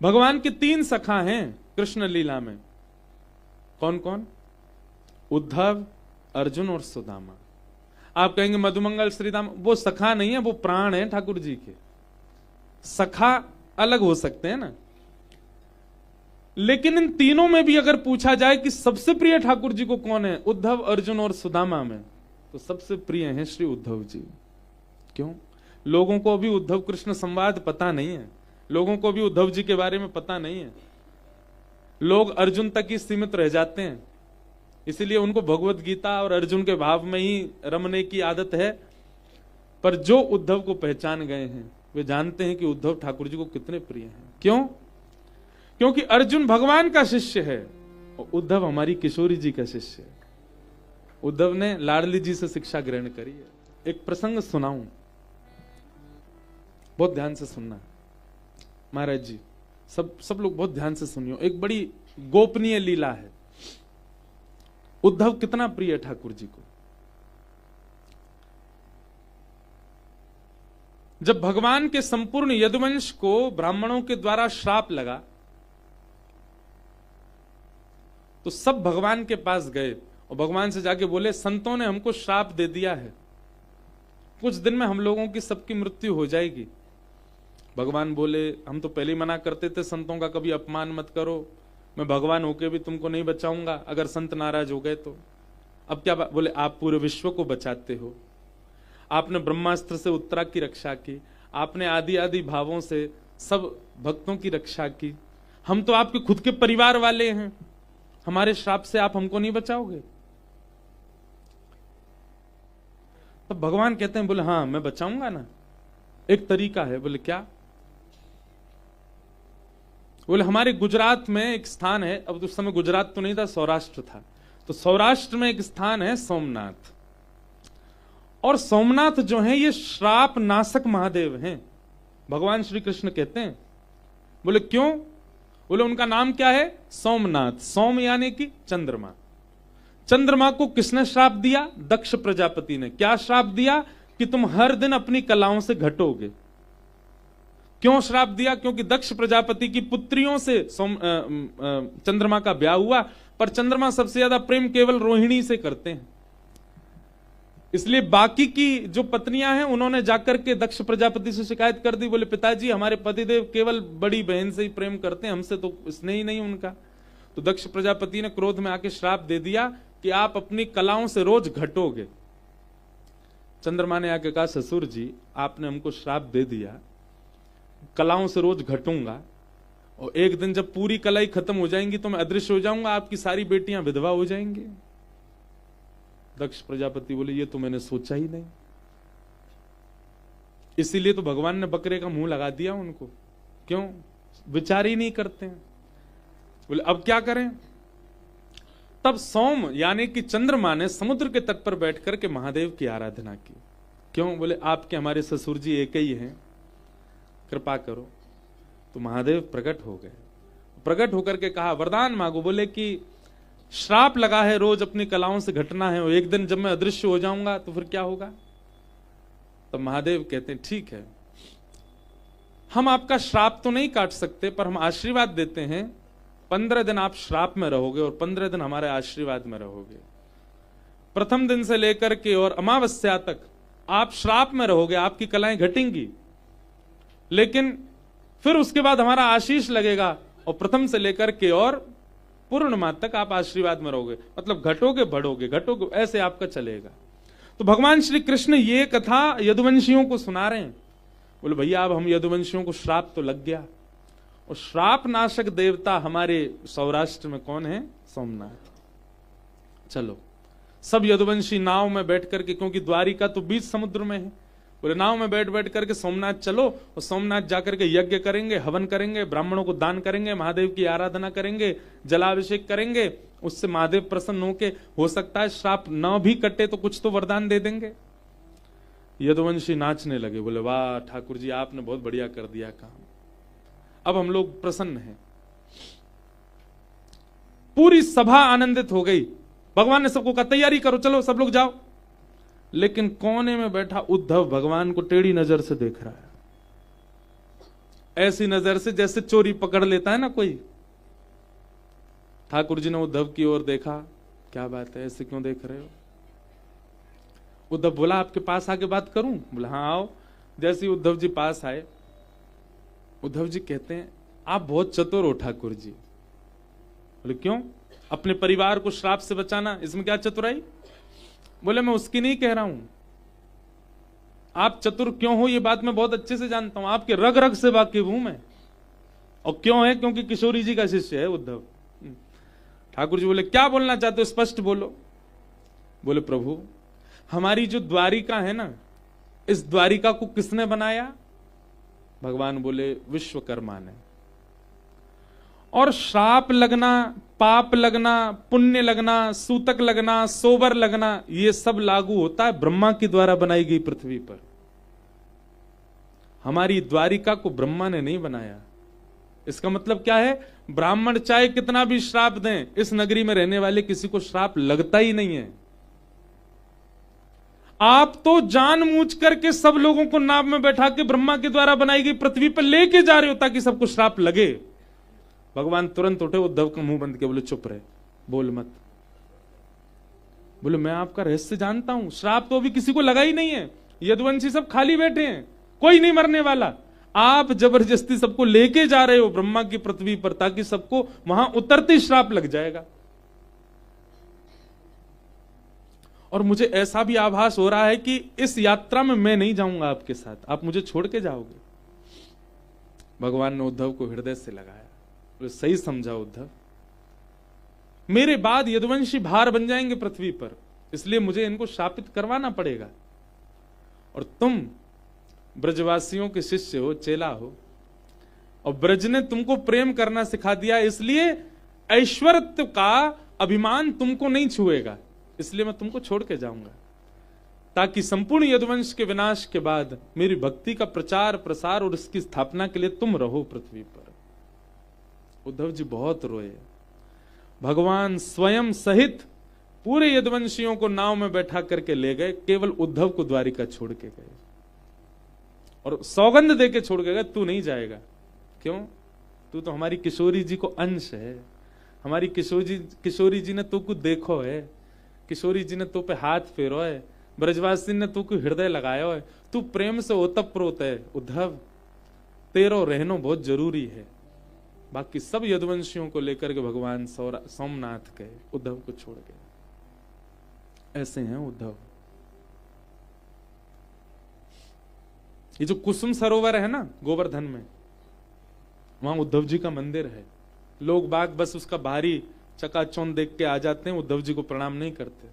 भगवान के 3 सखा हैं कृष्ण लीला में। कौन कौन? उद्धव, अर्जुन और सुदामा। आप कहेंगे मधुमंगल, श्रीदाम, वो सखा नहीं है, वो प्राण है ठाकुर जी के। सखा अलग हो सकते हैं ना, लेकिन इन तीनों में भी अगर पूछा जाए कि सबसे प्रिय ठाकुर जी को कौन है, उद्धव, अर्जुन और सुदामा में, तो सबसे प्रिय हैं श्री उद्धव जी। क्यों? लोगों को अभी उद्धव कृष्ण संवाद पता नहीं है, लोगों को भी उद्धव जी के बारे में पता नहीं है। लोग अर्जुन तक ही सीमित रह जाते हैं, इसीलिए उनको भगवत गीता और अर्जुन के भाव में ही रमने की आदत है। पर जो उद्धव को पहचान गए हैं वे जानते हैं कि उद्धव ठाकुर जी को कितने प्रिय हैं। क्यों? क्योंकि अर्जुन भगवान का शिष्य है और उद्धव हमारी किशोरी जी का शिष्य है। उद्धव ने लाडली जी से शिक्षा ग्रहण करी है। एक प्रसंग सुनाऊं, बहुत ध्यान से सुनना महाराज जी, सब लोग बहुत ध्यान से सुनियो। एक बड़ी गोपनीय लीला है। उद्धव कितना प्रिय है ठाकुर जी को। जब भगवान के संपूर्ण यदुवंश को ब्राह्मणों के द्वारा श्राप लगा तो सब भगवान के पास गए और भगवान से जाके बोले, संतों ने हमको श्राप दे दिया है, कुछ दिन में हम लोगों की सबकी मृत्यु हो जाएगी। भगवान बोले, हम तो पहले ही मना करते थे संतों का कभी अपमान मत करो, मैं भगवान होके भी तुमको नहीं बचाऊंगा अगर संत नाराज हो गए तो। अब क्या बोले, आप पूरे विश्व को बचाते हो, आपने ब्रह्मास्त्र से उत्तरा की रक्षा की, आपने आदि आदि भावों से सब भक्तों की रक्षा की, हम तो आपके खुद के परिवार वाले हैं, हमारे श्राप से आप हमको नहीं बचाओगे? तब भगवान कहते हैं, बोले हाँ मैं बचाऊंगा ना, एक तरीका है। बोले क्या? बोले हमारे गुजरात में एक स्थान है, अब उस समय गुजरात तो नहीं था, सौराष्ट्र था, तो सौराष्ट्र में एक स्थान है सोमनाथ, और सोमनाथ जो है ये श्राप नाशक महादेव हैं, भगवान श्री कृष्ण कहते हैं। बोले क्यों? बोले उनका नाम क्या है? सोमनाथ। सोम यानी कि चंद्रमा। चंद्रमा को किसने श्राप दिया? दक्ष प्रजापति ने। क्या श्राप दिया? कि तुम हर दिन अपनी कलाओं से घटोगे। क्यों श्राप दिया? क्योंकि दक्ष प्रजापति की पुत्रियों से चंद्रमा का ब्याह हुआ, पर चंद्रमा सबसे ज्यादा प्रेम केवल रोहिणी से करते हैं, इसलिए बाकी की जो पत्नियां हैं उन्होंने जाकर के दक्ष प्रजापति से शिकायत कर दी। बोले पिताजी हमारे पतिदेव केवल बड़ी बहन से ही प्रेम करते हैं, हमसे तो स्नेह ही नहीं उनका। तो दक्ष प्रजापति ने क्रोध में आके श्राप दे दिया कि आप अपनी कलाओं से रोज घटोगे। चंद्रमा ने आके कहा, ससुर जी आपने हमको श्राप दे दिया, कलाओं से रोज घटूंगा, और एक दिन जब पूरी कलाई खत्म हो जाएंगी तो मैं अदृश्य हो जाऊंगा, आपकी सारी बेटियां विधवा हो जाएंगी। दक्ष प्रजापति बोले, ये तो मैंने सोचा ही नहीं, इसीलिए तो भगवान ने बकरे का मुंह लगा दिया उनको। क्यों? विचार ही नहीं करते हैं। बोले अब क्या करें? तब सोम यानी कि चंद्रमा ने समुद्र के तट पर बैठ करके महादेव की आराधना की। क्यों? बोले आपके हमारे ससुर जी एक ही हैं, कृपा करो। तो महादेव प्रकट हो गए। प्रकट होकर के कहा, वरदान मांगो। बोले कि श्राप लगा है रोज अपनी कलाओं से घटना है, और एक दिन जब मैं अदृश्य हो जाऊंगा तो फिर क्या होगा? तो महादेव कहते हैं ठीक है, हम आपका श्राप तो नहीं काट सकते, पर हम आशीर्वाद देते हैं, 15 दिन आप श्राप में रहोगे और 15 दिन हमारे आशीर्वाद में रहोगे। प्रथम दिन से लेकर के और अमावस्या तक आप श्राप में रहोगे, आपकी कलाएं घटेंगी, लेकिन फिर उसके बाद हमारा आशीष लगेगा और प्रथम से लेकर के और पूर्णिमा तक आप आशीर्वाद में रहोगे। मतलब घटोगे बढ़ोगे, घटोगे, ऐसे आपका चलेगा। तो भगवान श्री कृष्ण ये कथा यदुवंशियों को सुना रहे हैं। बोले भैया अब हम यदुवंशियों को श्राप तो लग गया, और श्राप नाशक देवता हमारे सौराष्ट्र में कौन है? सोमनाथ। चलो सब यदुवंशी नाव में बैठ करके, क्योंकि द्वारिका तो बीच समुद्र में है, बोले नाव में बैठ बैठ करके सोमनाथ चलो, और सोमनाथ जाकर के यज्ञ करेंगे, हवन करेंगे, ब्राह्मणों को दान करेंगे, महादेव की आराधना करेंगे, जलाभिषेक करेंगे, उससे महादेव प्रसन्न होके हो सकता है श्राप न भी कटे तो कुछ तो वरदान दे देंगे। यदुवंशी नाचने लगे, बोले वाह ठाकुर जी आपने बहुत बढ़िया कर दिया काम, अब हम लोग प्रसन्न हैं। पूरी सभा आनंदित हो गई। भगवान ने सबको कहा तैयारी करो, चलो सब लोग जाओ। लेकिन कोने में बैठा उद्धव भगवान को टेढ़ी नजर से देख रहा है। ऐसी नजर से जैसे चोरी पकड़ लेता है ना कोई। ठाकुर जी ने उद्धव की ओर देखा, क्या बात है, ऐसे क्यों देख रहे हो? उद्धव बोला, आपके पास आके बात करूं? बोला हाँ आओ। जैसे ही उद्धव जी पास आए, उद्धव जी कहते हैं, आप बहुत चतुर हो ठाकुर जी। बोले क्यों? अपने परिवार को श्राप से बचाना, इसमें क्या चतुराई? बोले मैं उसकी नहीं कह रहा हूं, आप चतुर क्यों हो ये बात मैं बहुत अच्छे से जानता हूं, आपके रग रग से वाकिफ हूं मैं। और क्यों है? क्योंकि किशोरी जी का शिष्य है उद्धव। ठाकुर जी बोले क्या बोलना चाहते हो, स्पष्ट बोलो। बोले प्रभु, हमारी जो द्वारिका है ना, इस द्वारिका को किसने बनाया? भगवान बोले विश्वकर्मा ने। और श्राप लगना, पाप लगना, पुण्य लगना, सूतक लगना, सोबर लगना, ये सब लागू होता है ब्रह्मा के द्वारा बनाई गई पृथ्वी पर। हमारी द्वारिका को ब्रह्मा ने नहीं बनाया। इसका मतलब क्या है? ब्राह्मण चाहे कितना भी श्राप दें, इस नगरी में रहने वाले किसी को श्राप लगता ही नहीं है। आप तो जानबूझ करके सब लोगों को नाव में बैठा के ब्रह्मा के द्वारा बनाई गई पृथ्वी पर लेके जा रहे हो ताकि सबको श्राप लगे। भगवान तुरंत उठे, उद्धव का मुंह बंद के बोले चुप रहे, बोल मत। बोले मैं आपका रहस्य जानता हूं, श्राप तो अभी किसी को लगा ही नहीं है, यदुवंशी सब खाली बैठे हैं, कोई नहीं मरने वाला। आप जबरदस्ती सबको लेके जा रहे हो ब्रह्मा की पृथ्वी पर ताकि सबको वहां उतरते श्राप लग जाएगा। और मुझे ऐसा भी आभास हो रहा है कि इस यात्रा में मैं नहीं जाऊंगा आपके साथ, आप मुझे छोड़ के जाओगे। भगवान ने उद्धव को हृदय से लगाया, सही समझा उद्धव, मेरे बाद यदुवंशी भार बन जाएंगे पृथ्वी पर, इसलिए मुझे इनको शापित करवाना पड़ेगा। और तुम ब्रजवासियों के शिष्य हो, चेला हो, और ब्रज ने तुमको प्रेम करना सिखा दिया, इसलिए ऐश्वर्य का अभिमान तुमको नहीं छुएगा, इसलिए मैं तुमको छोड़ के जाऊंगा ताकि संपूर्ण यदुवंश के विनाश के बाद मेरी भक्ति का प्रचार प्रसार और उसकी स्थापना के लिए तुम रहो पृथ्वी पर। उद्धव जी बहुत रोए। भगवान स्वयं सहित पूरे यदुवंशियों को नाव में बैठा करके ले गए, केवल उद्धव को द्वारिका छोड़ के गए और सौगंध दे के छोड़ के गए, तू नहीं जाएगा। क्यों? तू तो हमारी किशोरी जी को अंश है, हमारी किशोरी जी ने तू को देखो है, किशोरी जी ने तू पे हाथ फेरो है, ब्रजवासी ने तू को हृदय लगाया है, तू प्रेम से ओतप्रोत है। उद्धव तेरो रहनो बहुत जरूरी है। बाकी सब यदुवंशियों को लेकर के भगवान सोमनाथ गए, उद्धव को छोड़ गए। ऐसे हैं उद्धव। ये जो कुसुम सरोवर है ना गोवर्धन में, वहां उद्धव जी का मंदिर है। लोग बाग बस उसका बाहरी चकाचौंध देख के आ जाते हैं, उद्धव जी को प्रणाम नहीं करते।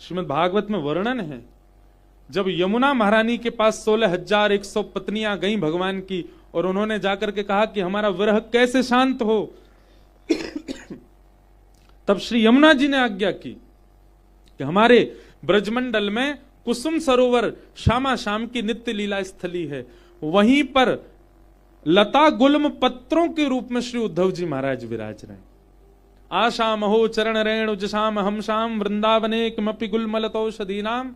श्रीमद् भागवत में वर्णन है, जब यमुना महारानी के पास 16,100 पत्नियां गई भगवान की, और उन्होंने जाकर के कहा कि हमारा विरह कैसे शांत हो, तब श्री यमुना जी ने आज्ञा की कि हमारे ब्रजमंडल में कुसुम सरोवर श्यामा श्याम की नित्य लीला स्थली है, वहीं पर लता गुल्म पत्रों के रूप में श्री उद्धव जी महाराज विराज रहे। आशाम हो चरण रेणु जशाम हम शाम वृंदावने किमपि गुल्मलतौषधि नाम।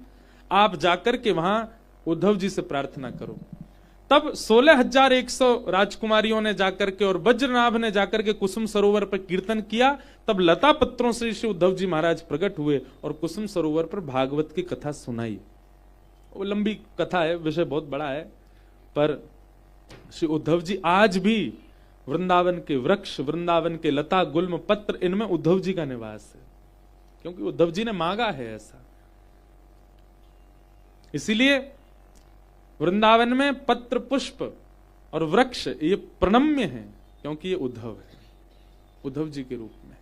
आप जाकर के वहां उद्धव जी से प्रार्थना करो। तब 16,100 राजकुमारियों ने जाकर के और वज्रनाभ ने जाकर के कुसुम सरोवर पर कीर्तन किया। तब लता पत्रों से श्री उद्धव जी महाराज प्रकट हुए और कुसुम सरोवर पर भागवत की कथा सुनाई। वो लंबी कथा है, विषय बहुत बड़ा है, पर श्री उद्धव जी आज भी वृंदावन के वृक्ष, वृंदावन के लता गुल्म पत्र, इनमें उद्धव जी का निवास है, क्योंकि उद्धव जी ने मांगा है ऐसा। इसीलिए वृंदावन में पत्र पुष्प और वृक्ष ये प्रणम्य हैं, क्योंकि ये उद्धव है, उद्धव जी के रूप में।